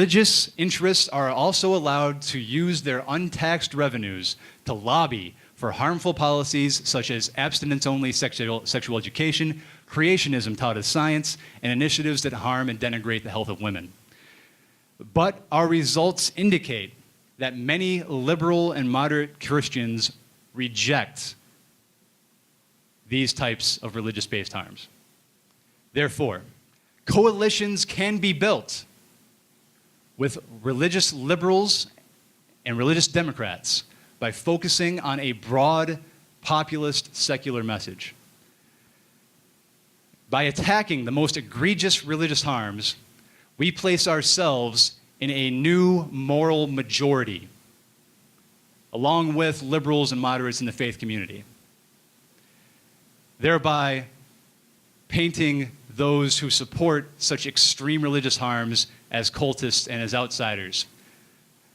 Religious interests are also allowed to use their untaxed revenues to lobby for harmful policies such as abstinence-only sexual education, creationism taught as science, and initiatives that harm and denigrate the health of women. But our results indicate that many liberal and moderate Christians reject these types of religious-based harms. Therefore, coalitions can be built with religious liberals and religious Democrats by focusing on a broad, populist, secular message. By attacking the most egregious religious harms, we place ourselves in a new moral majority, along with liberals and moderates in the faith community, thereby painting those who support such extreme religious harms as cultists and as outsiders,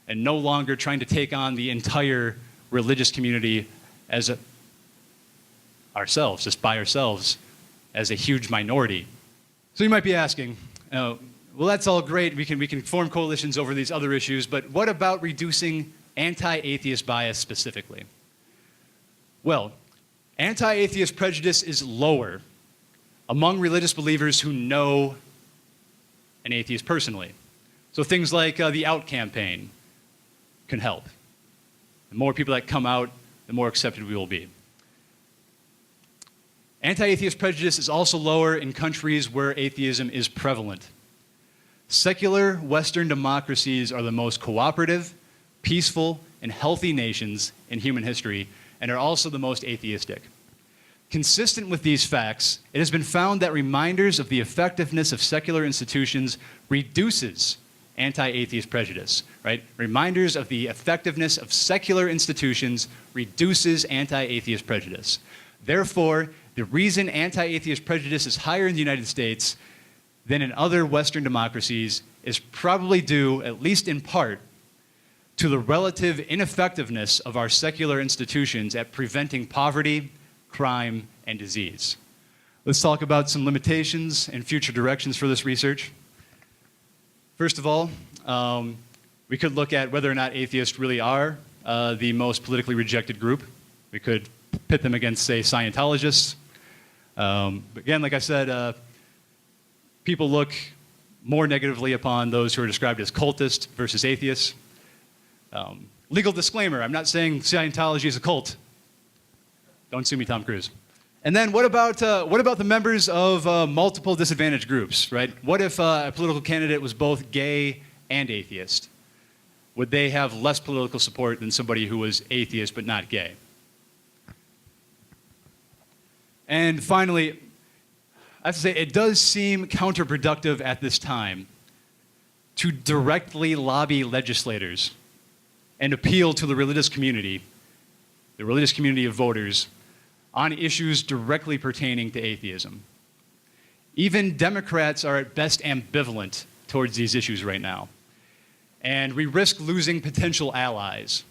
and no longer trying to take on the entire religious community as ourselves, just by ourselves, as a huge minority. So you might be asking, well, that's all great. We can form coalitions over these other issues, but what about reducing anti-atheist bias specifically? Well, anti-atheist prejudice is lower among religious believers who know an atheist personally. So things like the Out campaign can help. The more people that come out, the more accepted we will be. Anti-atheist prejudice is also lower in countries where atheism is prevalent. Secular Western democracies are the most cooperative, peaceful, and healthy nations in human history, and are also the most atheistic. Consistent with these facts, it has been found that reminders of the effectiveness of secular institutions reduces anti-atheist prejudice, right? Reminders of the effectiveness of secular institutions reduces anti-atheist prejudice. Therefore, the reason anti-atheist prejudice is higher in the United States than in other Western democracies is probably due, at least in part, to the relative ineffectiveness of our secular institutions at preventing poverty, crime, and disease. Let's talk about some limitations and future directions for this research. First of all, we could look at whether or not atheists really are the most politically rejected group. We could pit them against, say, Scientologists. Again, like I said, people look more negatively upon those who are described as cultists versus atheists. Legal disclaimer, I'm not saying Scientology is a cult. Don't sue me, Tom Cruise. And then what about the members of multiple disadvantaged groups, right? What if a political candidate was both gay and atheist? Would they have less political support than somebody who was atheist but not gay? And finally, I have to say, it does seem counterproductive at this time to directly lobby legislators and appeal to the religious community of voters, on issues directly pertaining to atheism. Even Democrats are at best ambivalent towards these issues right now. And we risk losing potential allies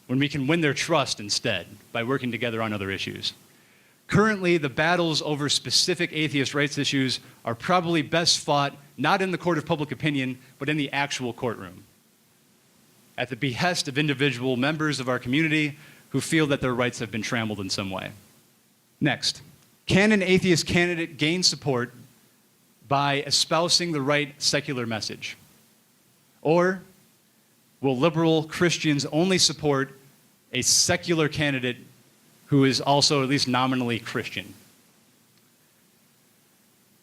when we can win their trust instead by working together on other issues. Currently, the battles over specific atheist rights issues are probably best fought not in the court of public opinion, but in the actual courtroom, at the behest of individual members of our community who feel that their rights have been trampled in some way. Next, can an atheist candidate gain support by espousing the right secular message? Or will liberal Christians only support a secular candidate who is also at least nominally Christian?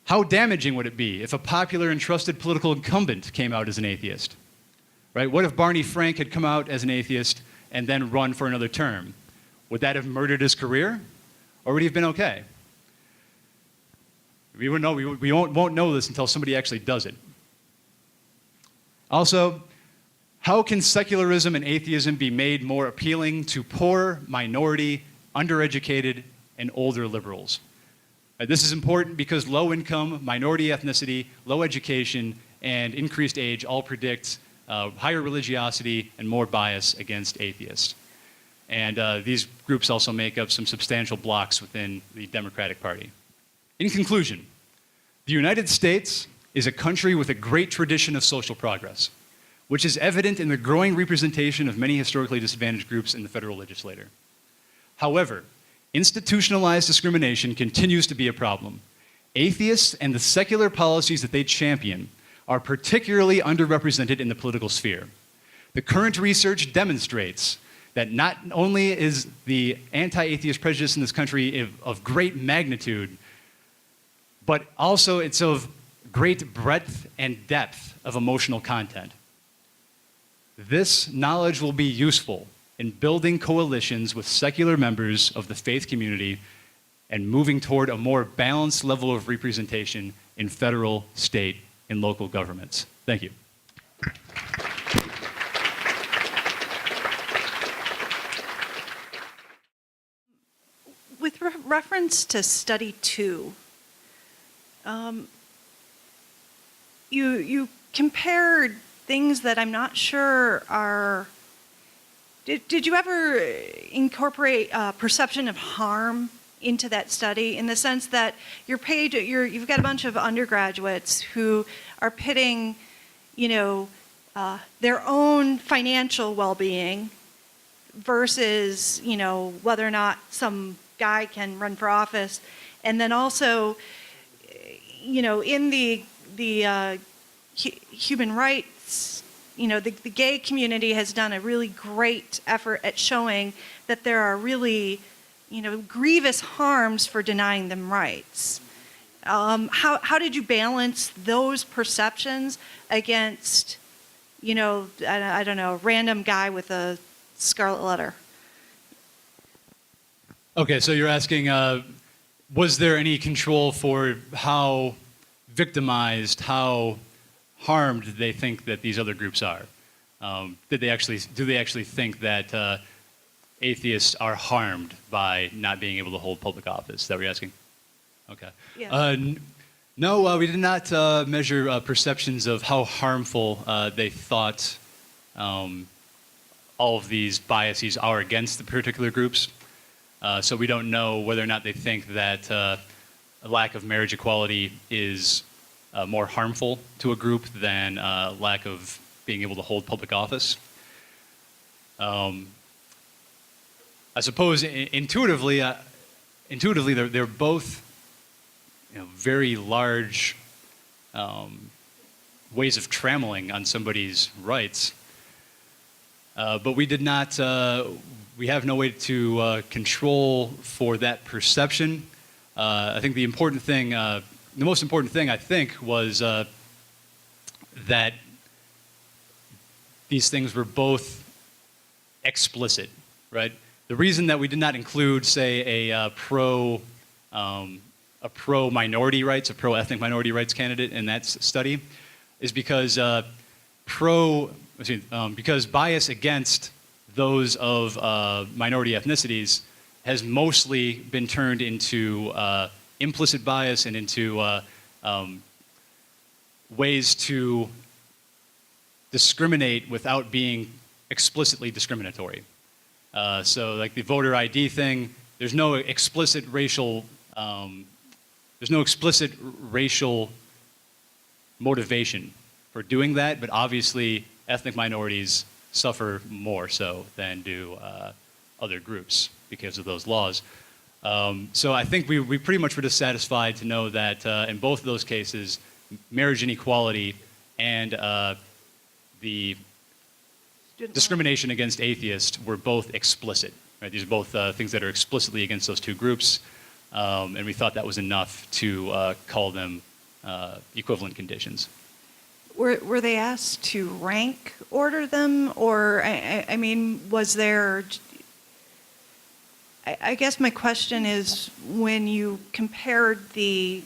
How damaging would it be if a popular and trusted political incumbent came out as an atheist? Right? What if Barney Frank had come out as an atheist and then run for another term? Would that have murdered his career? Or would he have been okay? We won't know this until somebody actually does it. Also, how can secularism and atheism be made more appealing to poor, minority, undereducated, and older liberals? This is important because low income, minority ethnicity, low education, and increased age all predict higher religiosity and more bias against atheists. And these groups also make up some substantial blocks within the Democratic Party. In conclusion, the United States is a country with a great tradition of social progress, which is evident in the growing representation of many historically disadvantaged groups in the federal legislature. However, institutionalized discrimination continues to be a problem. Atheists and the secular policies that they champion are particularly underrepresented in the political sphere. The current research demonstrates that not only is the anti-atheist prejudice in this country of great magnitude, but also it's of great breadth and depth of emotional content. This knowledge will be useful in building coalitions with secular members of the faith community and moving toward a more balanced level of representation in federal, state, and local governments. Thank you. With reference to study 2, you compared things that I'm not sure are. Did you ever incorporate perception of harm into that study, in the sense that you've got a bunch of undergraduates who are pitting, their own financial well-being versus, whether or not some guy can run for office, and then also, in the human rights, the gay community has done a really great effort at showing that there are really, grievous harms for denying them rights. How did you balance those perceptions against, I don't know, a random guy with a scarlet letter? Okay, so you're asking, was there any control for how victimized, how harmed they think that these other groups are? Do they actually think that atheists are harmed by not being able to hold public office? Is that what you're asking? Okay. Yeah. No, we did not measure perceptions of how harmful they thought all of these biases are against the particular groups. So we don't know whether or not they think that a lack of marriage equality is more harmful to a group than lack of being able to hold public office. I suppose intuitively, they're both very large ways of trammeling on somebody's rights. But we did not. We have no way to control for that perception. I think the most important thing, I think, was that these things were both explicit, right? The reason that we did not include, say, a pro-minority rights, a pro-ethnic minority rights candidate in that study is because because bias against those of minority ethnicities has mostly been turned into implicit bias and into ways to discriminate without being explicitly discriminatory. So like the voter ID thing, there's no explicit racial motivation for doing that, but obviously ethnic minorities suffer more so than do other groups because of those laws. So I think we pretty much were dissatisfied to know that in both of those cases, marriage inequality and the discrimination against atheists were both explicit. Right? These are both things that are explicitly against those two groups, and we thought that was enough to call them equivalent conditions. Were they asked to rank order them, or I mean, was there? I guess my question is, when you compared the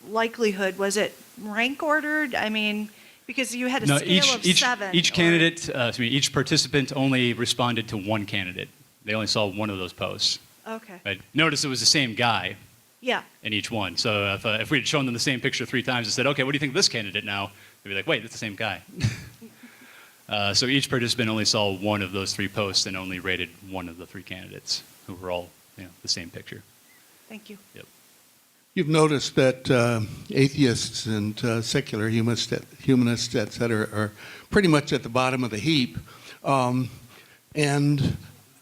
likelihood, was it rank ordered? I mean, because you had a scale of 7. Each candidate, each participant only responded to one candidate. They only saw one of those posts. Okay. Right? Notice it was the same guy. Yeah. In each one. So if we had shown them the same picture 3 times and said, okay, what do you think of this candidate now? They'd be like, wait, that's the same guy. So each participant only saw one of those 3 posts and only rated one of the 3 candidates who were all the same picture. Thank you. Yep. You've noticed that atheists and secular humanists, et cetera, are pretty much at the bottom of the heap. And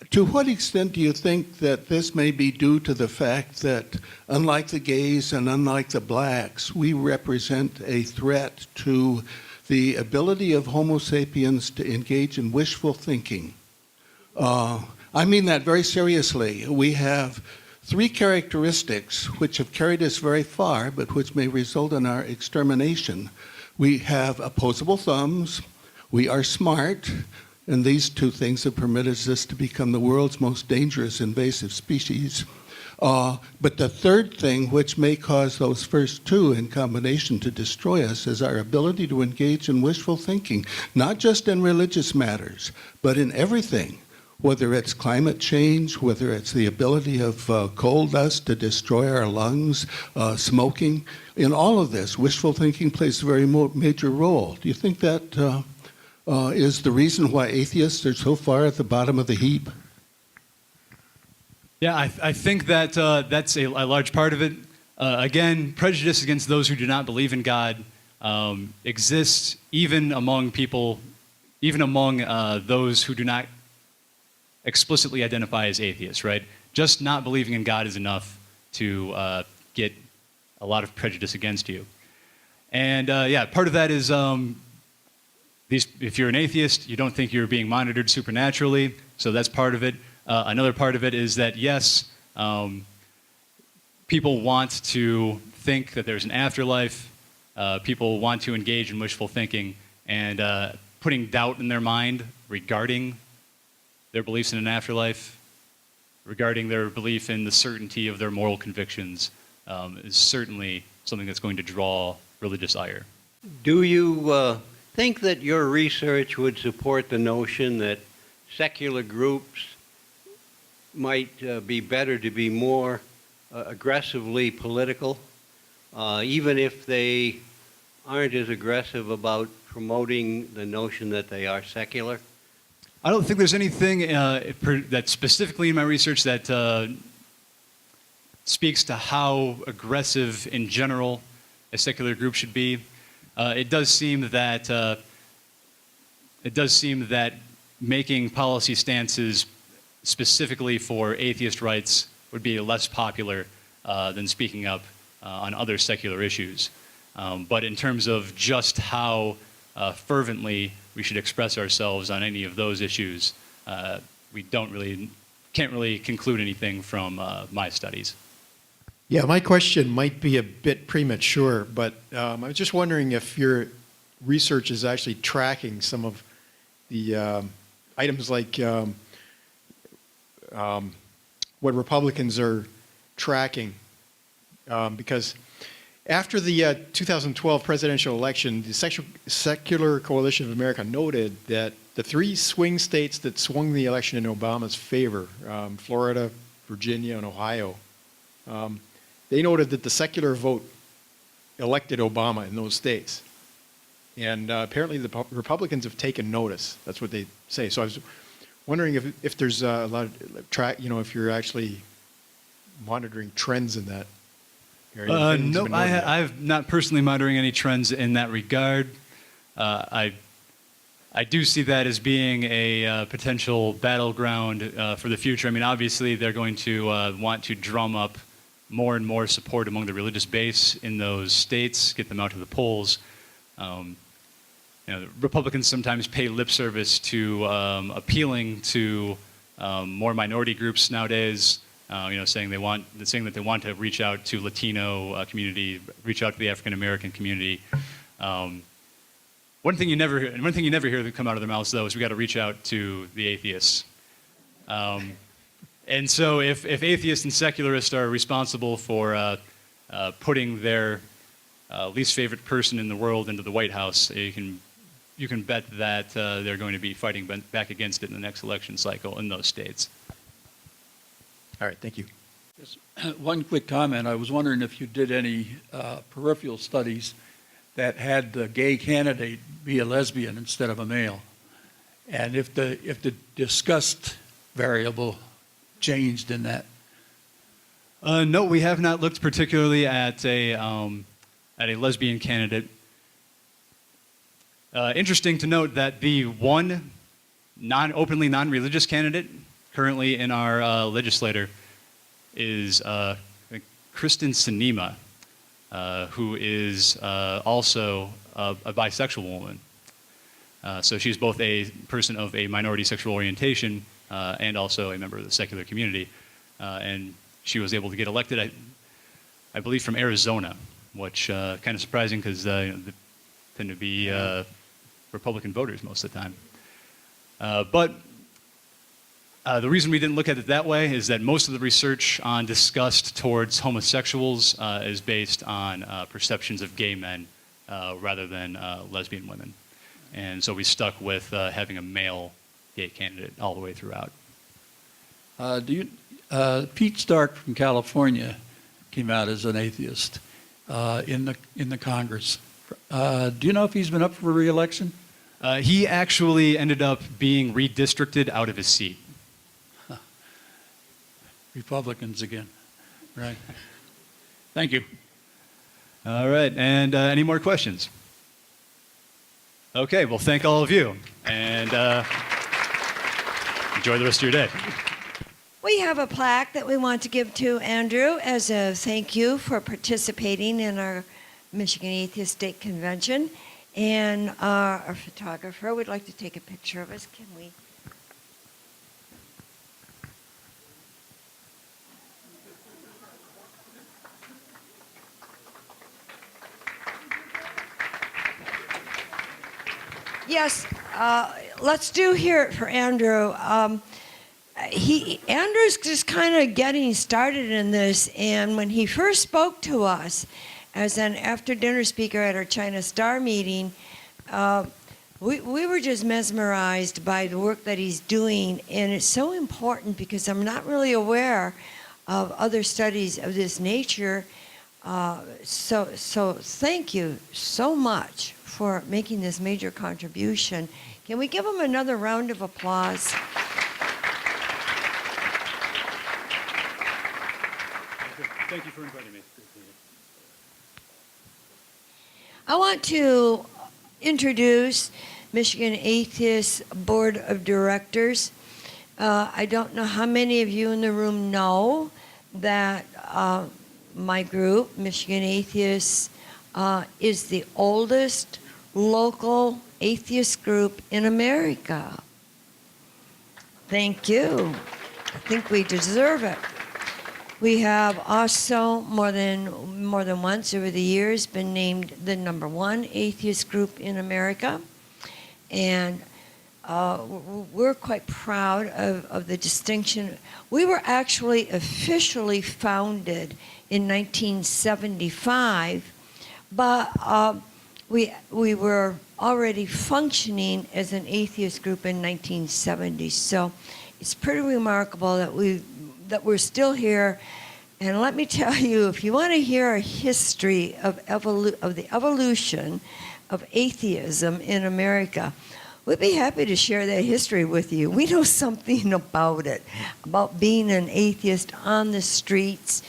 to what extent do you think that this may be due to the fact that, unlike the gays and unlike the blacks, we represent a threat to the ability of Homo sapiens to engage in wishful thinking? I mean that very seriously. We have three characteristics which have carried us very far, but which may result in our extermination. We have opposable thumbs, we are smart, and these two things have permitted us to become the world's most dangerous invasive species. But the third thing, which may cause those first two in combination to destroy us, is our ability to engage in wishful thinking, not just in religious matters, but in everything. Whether it's climate change, whether it's the ability of coal dust to destroy our lungs, smoking. In all of this, wishful thinking plays a very major role. Do you think that is the reason why atheists are so far at the bottom of the heap? Yeah, I think that that's a large part of it. Again, prejudice against those who do not believe in God exists even among people, even among those who do not explicitly identify as atheists, right? Just not believing in God is enough to get a lot of prejudice against you. And yeah, part of that is if you're an atheist, you don't think you're being monitored supernaturally, so that's part of it. Another part of it is that, yes, people want to think that there's an afterlife. People want to engage in wishful thinking, and putting doubt in their mind regarding their beliefs in an afterlife, regarding their belief in the certainty of their moral convictions, is certainly something that's going to draw religious ire. Do you think that your research would support the notion that secular groups might be better to be more aggressively political, even if they aren't as aggressive about promoting the notion that they are secular? I don't think there's anything that specifically in my research that speaks to how aggressive in general a secular group should be. It does seem that making policy stances specifically for atheist rights would be less popular than speaking up on other secular issues. But in terms of just how fervently we should express ourselves on any of those issues, we can't really conclude anything from my studies. Yeah, my question might be a bit premature, but I was just wondering if your research is actually tracking some of the items like what Republicans are tracking, because after the 2012 presidential election, the Secular Coalition of America noted that the three swing states that swung the election in Obama's favor, Florida, Virginia, and Ohio, they noted that the secular vote elected Obama in those states. And apparently the Republicans have taken notice. That's what they say. So I was wondering if there's a lot of if you're actually monitoring trends in that area. No, I'm not personally monitoring any trends in that regard. I do see that as being a potential battleground for the future. I mean, obviously, they're going to want to drum up more and more support among the religious base in those states, get them out to the polls. Republicans sometimes pay lip service to appealing to more minority groups nowadays. Saying that they want to reach out to Latino community, reach out to the African American community. One thing you never hear come out of their mouths, though, is we got to reach out to the atheists. And so, if atheists and secularists are responsible for putting their least favorite person in the world into the White House, you can bet that they're going to be fighting back against it in the next election cycle in those states. All right, thank you. Just one quick comment. I was wondering if you did any peripheral studies that had the gay candidate be a lesbian instead of a male, and if the disgust variable changed in that. No, we have not looked particularly at a lesbian candidate. Interesting to note that the one openly non-religious candidate currently in our legislature is Kristen Sinema, who is also a bisexual woman. So she's both a person of a minority sexual orientation and also a member of the secular community. And she was able to get elected, I believe, from Arizona, which kind of surprising because they tend to be Republican voters most of the time. But the reason we didn't look at it that way is that most of the research on disgust towards homosexuals is based on perceptions of gay men rather than lesbian women. And so we stuck with having a male gay candidate all the way throughout. Pete Stark from California came out as an atheist in the Congress. Do you know if he's been up for re-election? He actually ended up being redistricted out of his seat. Republicans again, right? Thank you. All right, and any more questions? Okay, well, thank all of you, and enjoy the rest of your day. We have a plaque that we want to give to Andrew as a thank you for participating in our Michigan Atheist State Convention. And our photographer would like to take a picture of us. Can we? Yes, let's do here for Andrew. Andrew's just kind of getting started in this, and when he first spoke to us as an after-dinner speaker at our China Star meeting, we were just mesmerized by the work that he's doing, and it's so important because I'm not really aware of other studies of this nature. So thank you so much for making this major contribution. Can we give him another round of applause? Thank you for inviting me. I want to introduce Michigan Atheist Board of Directors. I don't know how many of you in the room know that my group, Michigan Atheists, is the oldest local atheist group in America. Thank you. I think we deserve it. We have also more than once over the years been named the #1 atheist group in America, and we're quite proud of the distinction. We were actually officially founded in 1975, but we were already functioning as an atheist group in 1970. So it's pretty remarkable that we're still here. And let me tell you, if you want to hear a history of the evolution of atheism in America, we'd be happy to share that history with you. We know something about it, about being an atheist on the streets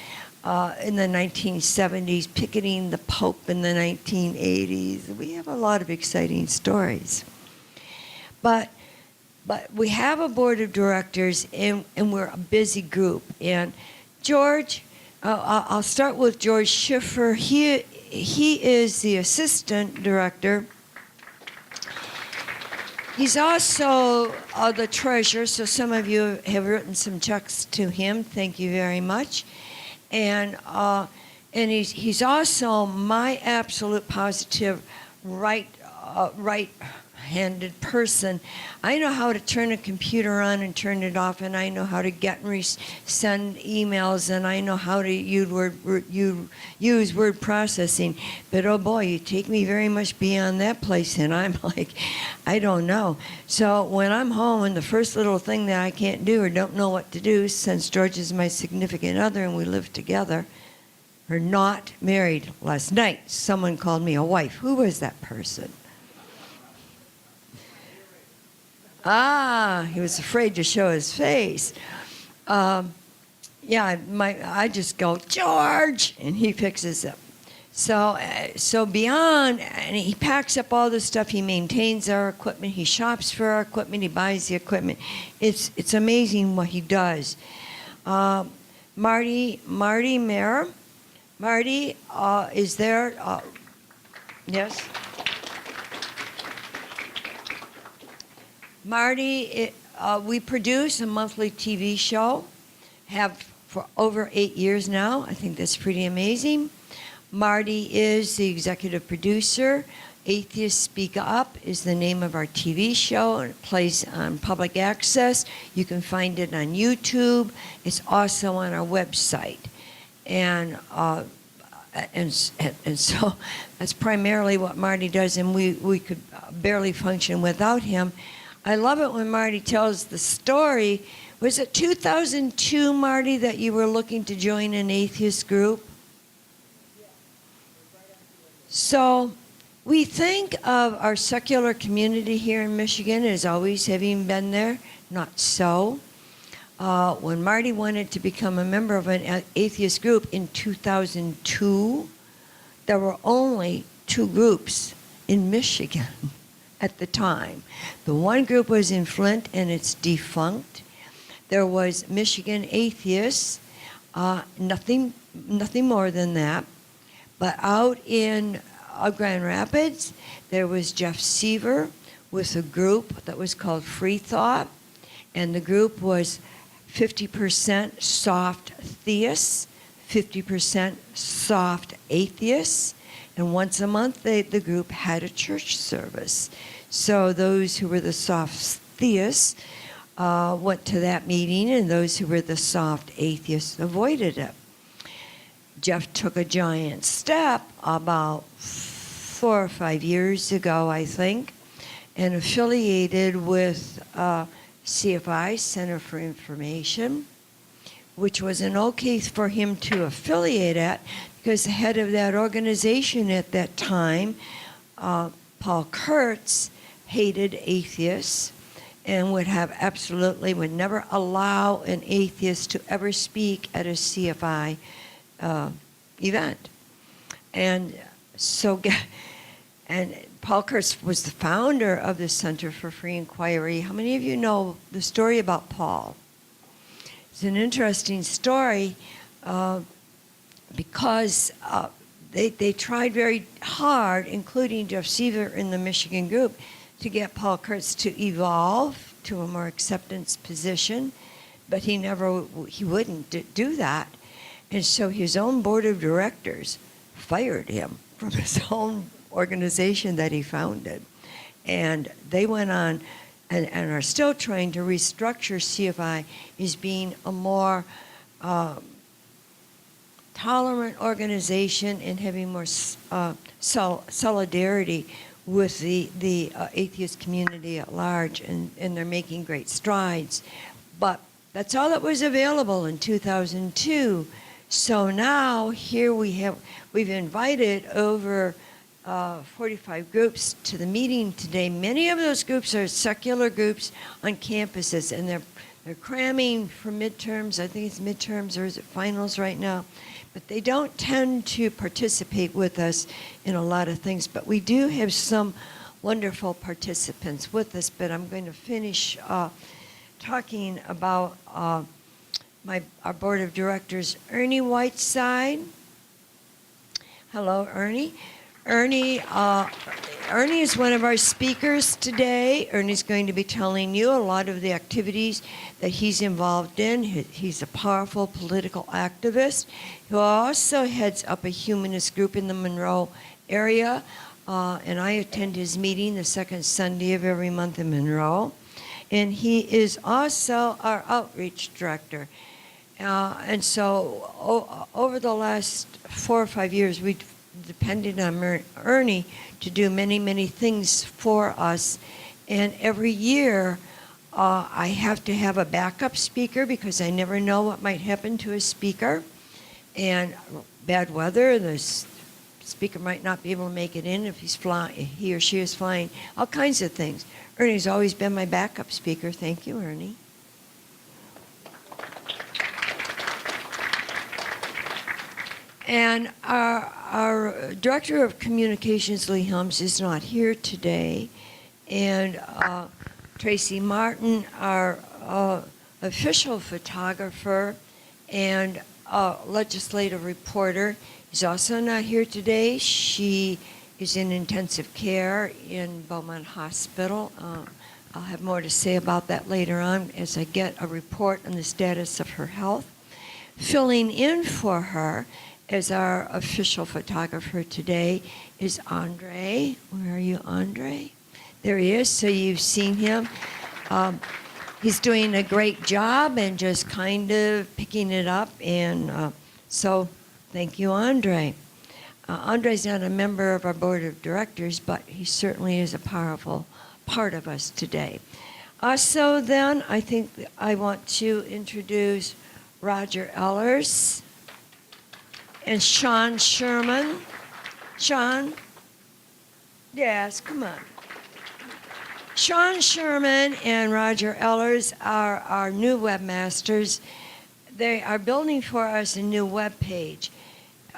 in the 1970s, picketing the Pope in the 1980s. We have a lot of exciting stories. But we have a board of directors, and we're a busy group. And George, I'll start with George Schiffer. He is the assistant director. He's also the treasurer, so some of you have written some checks to him. Thank you very much. And he's also my absolute positive right-handed person. I know how to turn a computer on and turn it off, and I know how to get and send emails, and I know how to use word processing. But oh boy, you take me very much beyond that place, and I'm like, I don't know. So when I'm home and the first little thing that I can't do or don't know what to do, since George is my significant other and we live together, we're not married. Last night, someone called me a wife. Who was that person? He was afraid to show his face. Yeah, I just go, George, and he picks us up. So beyond, and he packs up all the stuff. He maintains our equipment. He shops for our equipment. He buys the equipment. It's amazing what he does. Marty Mayer. Marty is there. Yes. Marty, we produce a monthly TV show. Have for over 8 years now. I think that's pretty amazing. Marty is the executive producer. Atheists Speak Up is the name of our TV show, and it plays on public access. You can find it on YouTube. It's also on our website. And so that's primarily what Marty does, and we could barely function without him. I love it when Marty tells the story. Was it 2002, Marty, that you were looking to join an atheist group? So we think of our secular community here in Michigan as always having been there. Not so. When Marty wanted to become a member of an atheist group in 2002, there were only 2 groups in Michigan at the time. The one group was in Flint, and it's defunct. There was Michigan Atheists, nothing more than that. But out in Grand Rapids, there was Jeff Seaver with a group that was called Free Thought, and the group was 50% soft theists, 50% soft atheists, and once a month the group had a church service. So those who were the soft theists went to that meeting, and those who were the soft atheists avoided it. Jeff took a giant step about 4 or 5 years ago, I think, and affiliated with CFI, Center for Information, which was an okay for him to affiliate at, because the head of that organization at that time, Paul Kurtz, hated atheists and would never allow an atheist to ever speak at a CFI event. And so, and Paul Kurtz was the founder of the Center for Free Inquiry. How many of you know the story about Paul? It's an interesting story because they tried very hard, including Jeff Seaver in the Michigan group, to get Paul Kurtz to evolve to a more acceptance position, but he wouldn't do that. And so his own board of directors fired him from his own organization that he founded. And they went on and are still trying to restructure CFI as being a more tolerant organization and having more solidarity with the atheist community at large, and they're making great strides. But that's all that was available in 2002. So now here we've invited over 45 groups to the meeting today. Many of those groups are secular groups on campuses, and they're cramming for midterms. I think it's midterms, or is it finals right now? But they don't tend to participate with us in a lot of things. But we do have some wonderful participants with us. But I'm going to finish talking about our board of directors. Ernie Whiteside. Hello, Ernie. Ernie is one of our speakers today. Ernie's going to be telling you a lot of the activities that he's involved in. He's a powerful political activist who also heads up a humanist group in the Monroe area. And I attend his meeting the second Sunday of every month in Monroe. And he is also our outreach director. And so over the last 4 or 5 years, we depended on Ernie to do many, many things for us. And every year, I have to have a backup speaker because I never know what might happen to a speaker. And bad weather, the speaker might not be able to make it in if he or she is flying, all kinds of things. Ernie's always been my backup speaker. Thank you, Ernie. And our Director of Communications, Lee Helms, is not here today. And Tracy Martin, our official photographer and legislative reporter, is also not here today. She is in intensive care in Beaumont Hospital. I'll have more to say about that later on as I get a report on the status of her health. Filling in for her as our official photographer today is Andre. Where are you, Andre? There he is, so you've seen him. He's doing a great job and just kind of picking it up, and so thank you, Andre. Andre's not a member of our board of directors, but he certainly is a powerful part of us today. So then, I think I want to introduce Roger Ellers and Sean Sherman. Sean? Yes, come on. Sean Sherman and Roger Ellers are our new webmasters. They are building for us a new web page.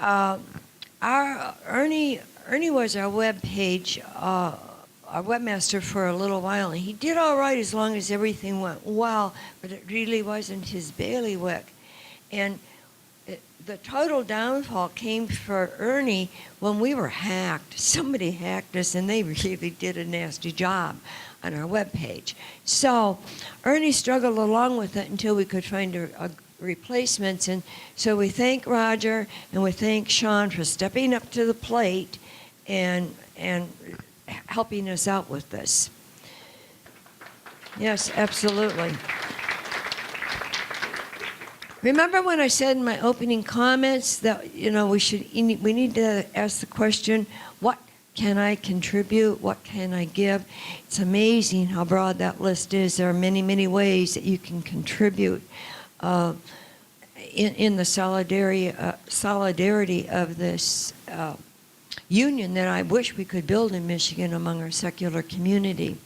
Ernie was our web page, our webmaster for a little while, and he did all right as long as everything went well, but it really wasn't his bailiwick. And the total downfall came for Ernie when we were hacked. Somebody hacked us, and they really did a nasty job on our webpage. So Ernie struggled along with it until we could find a replacements. And so we thank Roger and we thank Sean for stepping up to the plate and helping us out with this. Yes, absolutely. Remember when I said in my opening comments that, you know, we need to ask the question, what can I contribute? What can I give? It's amazing how broad that list is. There are many, many ways that you can contribute in the solidarity of this union that I wish we could build in Michigan among our secular community.